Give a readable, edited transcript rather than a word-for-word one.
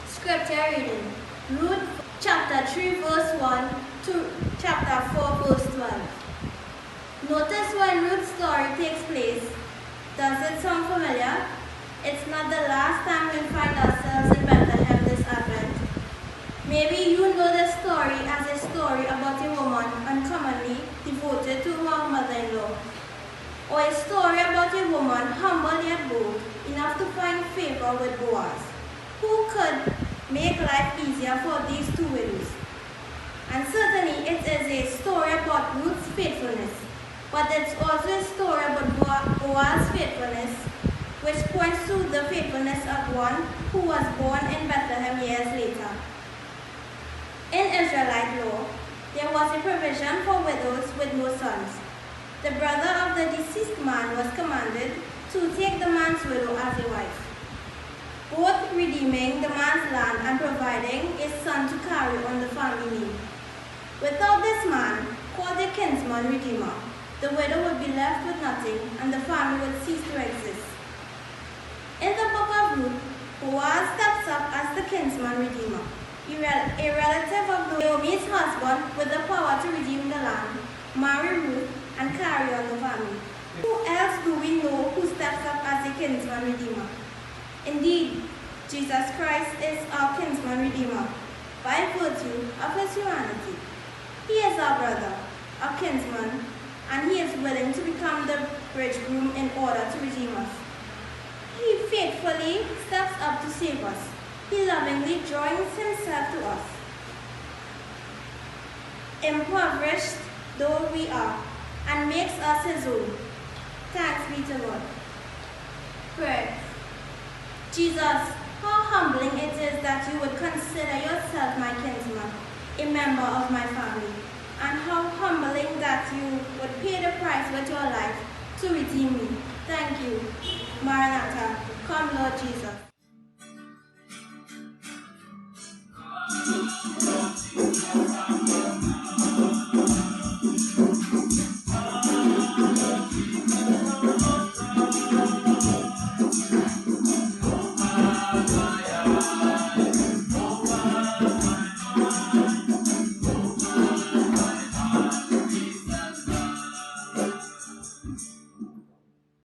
Scripture reading, Ruth chapter 3 verse 1 to chapter 4 verse 12. Notice when Ruth's story takes place. Does it sound familiar? It's not the last time we'll find ourselves in Bethlehem this Advent. Maybe you know the story as a story about a woman uncommonly devoted to her mother-in-law, or a story about a woman humble yet bold enough to find favor with Boaz, who could make life easier for these two widows. And certainly it is a story about Ruth's faithfulness, but it's also a story about Boaz's faithfulness, which points to the faithfulness of one who was born in Bethlehem years later. In Israelite law, there was a provision for widows with no sons. The brother of the deceased man was commanded to take the man's widow as a wife, both redeeming the man's land and providing a son to carry on the family name. Without this man, called a kinsman redeemer, the widow would be left with nothing and the family would cease to exist. In the book of Ruth, Boaz steps up as the kinsman redeemer, a relative of Naomi's husband with the power to redeem the land, marry Ruth, and carry on the family. Who else do we know who steps up as a kinsman redeemer? Indeed, Jesus Christ is our kinsman redeemer by virtue of his humanity. He is our brother, our kinsman, and he is willing to become the bridegroom in order to redeem us. He faithfully steps up to save us. He lovingly joins himself to us. Impoverished though we are, and makes us his own. Thanks be to God. Prayer. Jesus, how humbling it is that you would consider yourself my kinsman, a member of my family, and how humbling that you would pay the price with your life to redeem me. Thank you. Maranatha, come Lord Jesus.